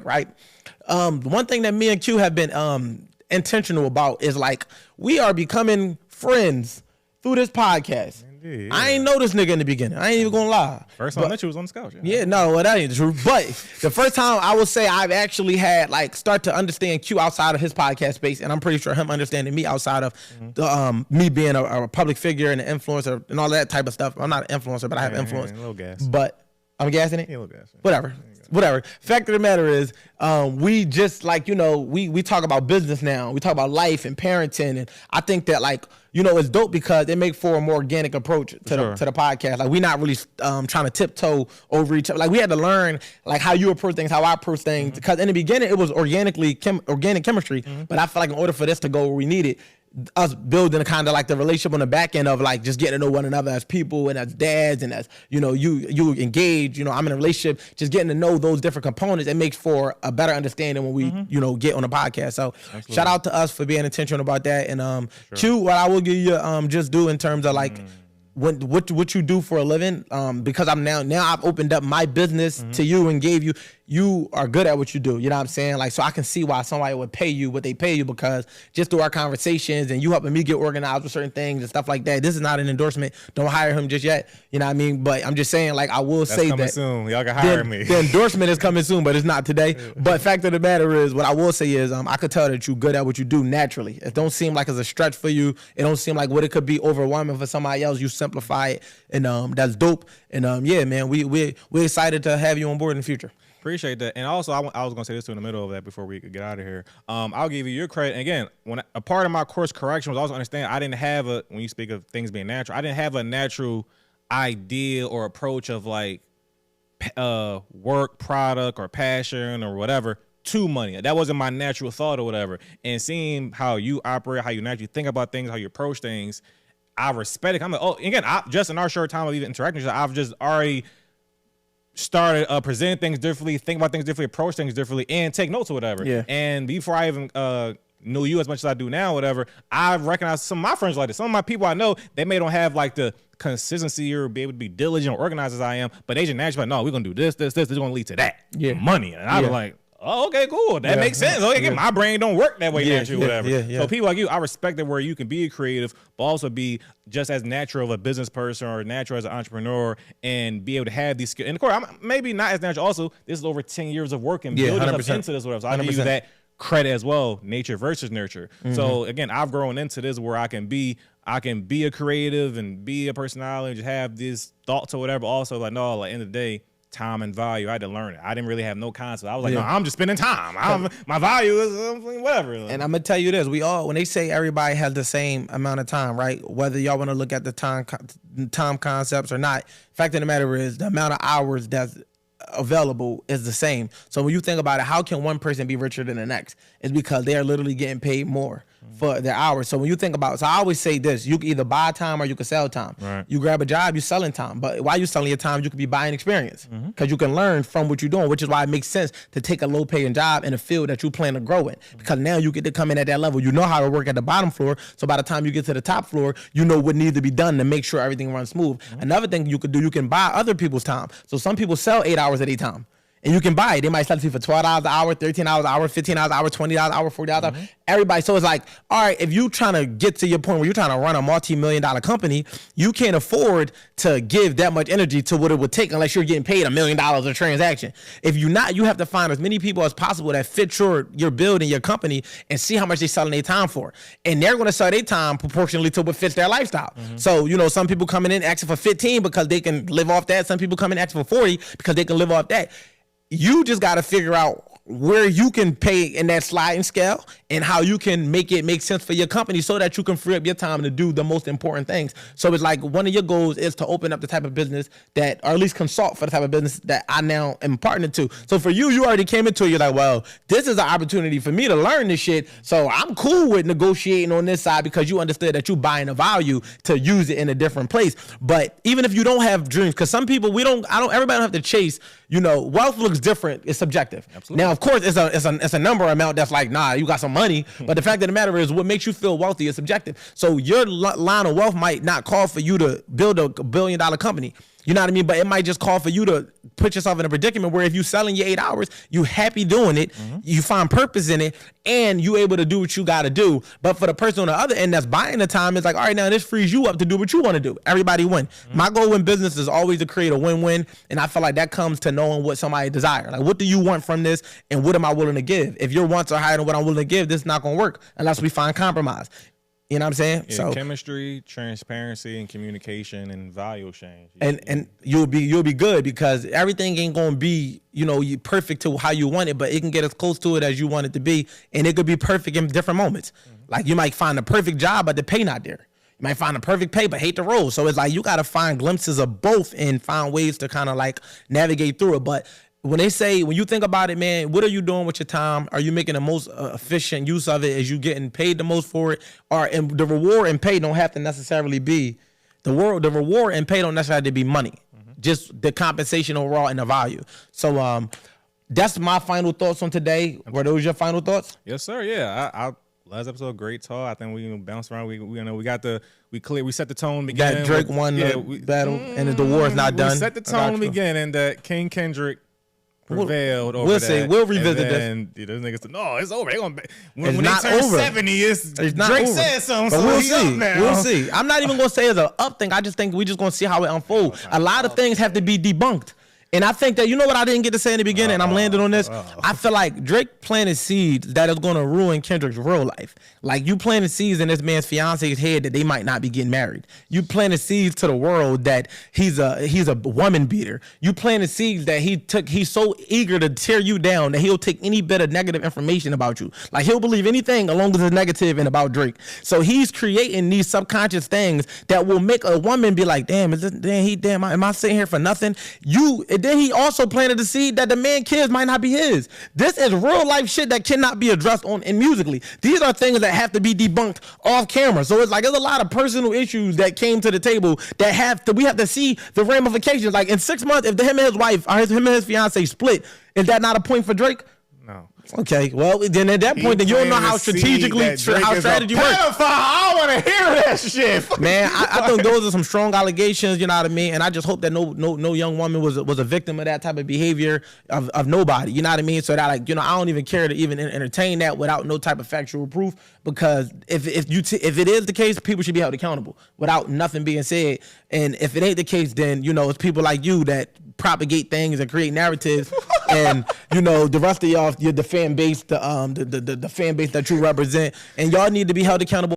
right? One thing that me and Q have been intentional about is like we are becoming friends through this podcast. Indeed, yeah. I ain't know this nigga in the beginning. I ain't even gonna lie. First time I met you was on the Scout. Yeah, no, well, that ain't true. But the first time I would say I've actually had like start to understand Q outside of his podcast space, and I'm pretty sure him understanding me outside of me being a public figure and an influencer and all that type of stuff. I'm not an influencer, but I have influence. A little gas. But I'm gassing it. Yeah, a little gas. Whatever. Fact of the matter is, we just like, we talk about business now. We talk about life and parenting. And I think that like, it's dope because it makes for a more organic approach to the podcast. Like we're not really trying to tiptoe over each other. Like we had to learn like how you approach things, how I approach things. Because in the beginning it was organic chemistry. But I feel like in order for this to go where we need it, us building kind of like the relationship on the back end of like just getting to know one another as people and as dads and as you engage, I'm in a relationship, just getting to know those different components. It makes for a better understanding when we get on the podcast. So absolutely. Shout out to us for being intentional about that. And Q, what I will give you just do in terms of like what you do for a living, because I'm now I've opened up my business to you and gave you are good at what you do. You know what I'm saying? Like, so I can see why somebody would pay you what they pay you, because just through our conversations and you helping me get organized with certain things and stuff like that. This is not an endorsement. Don't hire him just yet. You know what I mean? But I'm just saying, like, I will say coming that soon. Y'all can hire me. The endorsement is coming soon, but it's not today. But fact of the matter is, what I will say is, I could tell that you're good at what you do naturally. It don't seem like it's a stretch for you. It don't seem like what it could be overwhelming for somebody else. You simplify it, and that's dope. And yeah, man, we're excited to have you on board in the future. Appreciate that. And also, I was going to say this too in the middle of that before we could get out of here. I'll give you your credit. And again, a part of my course correction was also understand I didn't have when you speak of things being natural, I didn't have a natural idea or approach of like work, product, or passion or whatever to money. That wasn't my natural thought or whatever. And seeing how you operate, how you naturally think about things, how you approach things, I respect it. I'm like, again, just in our short time of even interacting, I've just already started presenting things differently, think about things differently, approach things differently, and take notes or whatever. Yeah. And before I even knew you as much as I do now, whatever, I recognized some of my friends like this. Some of my people I know, they may don't have like the consistency or be able to be diligent or organized as I am, but they just naturally like, no, we're gonna do this is gonna lead to that. Yeah. Money. And I was like, oh, okay, cool. That makes sense. Okay, my brain don't work that way naturally, whatever. So people like you, I respect it where you can be a creative, but also be just as natural of a business person or natural as an entrepreneur and be able to have these skills. And of course, I'm maybe not as natural. Also, this is over 10 years of work and building up into this, whatever. So I give you that credit as well, nature versus nurture. So again, I've grown into this where I can be a creative and be a personality and just have these thoughts or whatever. Also, like, no, like, end of the day, time and value. I had to learn it. I didn't really have no concept. I was like, no, I'm just spending time. My value is whatever. And I'm gonna tell you this: when they say everybody has the same amount of time, right? Whether y'all want to look at the time concepts or not, fact of the matter is the amount of hours that's available is the same. So when you think about it, how can one person be richer than the next? It's because they are literally getting paid more for their hours. So when you think about it, so I always say this: you can either buy time or you can sell time. Right. You grab a job, you're selling time. But while you're selling your time, you could be buying experience because you can learn from what you're doing, which is why it makes sense to take a low-paying job in a field that you plan to grow in, because now you get to come in at that level. You know how to work at the bottom floor, so by the time you get to the top floor, you know what needs to be done to make sure everything runs smooth. Another thing you could do, you can buy other people's time. So some people sell 8 hours at a time. And you can buy it. They might sell it to you for $12 an hour, $13 an hour, $15 an hour, $20 an hour, $40 an hour. Everybody. So it's like, all right, if you're trying to get to your point where you're trying to run a multi-million-dollar company, you can't afford to give that much energy to what it would take unless you're getting paid $1 million a transaction. If you're not, you have to find as many people as possible that fit your building, your company, and see how much they're selling their time for. And they're going to sell their time proportionally to what fits their lifestyle. So, some people coming in asking for 15 because they can live off that. Some people coming in asking for 40 because they can live off that. You just got to figure out where you can pay in that sliding scale and how you can make it make sense for your company so that you can free up your time to do the most important things. So it's like one of your goals is to open up the type of business that, or at least consult for the type of business that I now am partnered to. So for you already came into it, you're like, well, this is an opportunity for me to learn this shit. So I'm cool with negotiating on this side because you understood that you buying a value to use it in a different place. But even if you don't have dreams, because some people, everybody don't have to chase, wealth looks different. It's subjective. Absolutely. Now, of course, it's a number amount that's like, nah, you got some money. But the fact of the matter is, what makes you feel wealthy is subjective. So your line of wealth might not call for you to build a $1 billion company. You know what I mean? But it might just call for you to put yourself in a predicament where if you selling your 8 hours, you happy doing it, you find purpose in it, and you able to do what you got to do. But for the person on the other end that's buying the time, it's like, all right, now this frees you up to do what you want to do. Everybody win. My goal in business is always to create a win-win, and I feel like that comes to knowing what somebody desires. Like, what do you want from this, and what am I willing to give? If your wants are higher than what I'm willing to give, this is not going to work unless we find compromise. You know what I'm saying? Yeah, so chemistry, transparency, and communication and value exchange. And you'll be good because everything ain't gonna be, you perfect to how you want it, but it can get as close to it as you want it to be, and it could be perfect in different moments. Like you might find a perfect job, but the pay not there. You might find a perfect pay, but hate the role. So it's like you gotta find glimpses of both and find ways to kind of like navigate through it. But when you think about it, man, what are you doing with your time? Are you making the most efficient use of it? Is you getting paid the most for it? And the reward and pay don't have to necessarily be the reward and pay don't necessarily have to be money. Just the compensation overall and the value. So that's my final thoughts on today. Were those your final thoughts? Yes, sir. Yeah, I last episode, great talk. I think we bounced around. We set the tone. That Drake won the battle, and the war is not done. We set the tone beginning that King Kendrick prevailed over we'll that. see. We'll revisit this. And those niggas said, no, it's over. When they turn over. 70, it's not Drake over. Said something, but so we'll see. Now. We'll see. I'm not even going to say it's an up thing. I just think we just going to see how it unfolds. A lot of things have to be debunked. And I think that, you know what I didn't get to say in the beginning, and I'm landing on this? I feel like Drake planted seeds that is going to ruin Kendrick's real life. Like, you planted seeds in this man's fiance's head that they might not be getting married. You planted seeds to the world that he's a woman beater. You planted seeds that he's so eager to tear you down that he'll take any bit of negative information about you. Like, he'll believe anything along with the negative and about Drake. So he's creating these subconscious things that will make a woman be like, damn, am I sitting here for nothing? Then he also planted the seed that the man kids might not be his. This is real life shit that cannot be addressed in musically. These are things that have to be debunked off camera. So it's like there's a lot of personal issues that came to the table that we have to see the ramifications. Like in 6 months, if him and his wife or him and his fiance split, is that not a point for Drake? No. Okay, well, then at that point, then you don't know how strategically, how strategy works. I want to hear that shit. Man, I think those are some strong allegations, you know what I mean? And I just hope that no young woman was a victim of that type of behavior of nobody, you know what I mean? So that, like, I don't even care to even entertain that without no type of factual proof, because if it is the case, people should be held accountable without nothing being said. And if it ain't the case, then, it's people like you that propagate things and create narratives and the rest of y'all, the fan base, the fan base that you represent, and y'all need to be held accountable.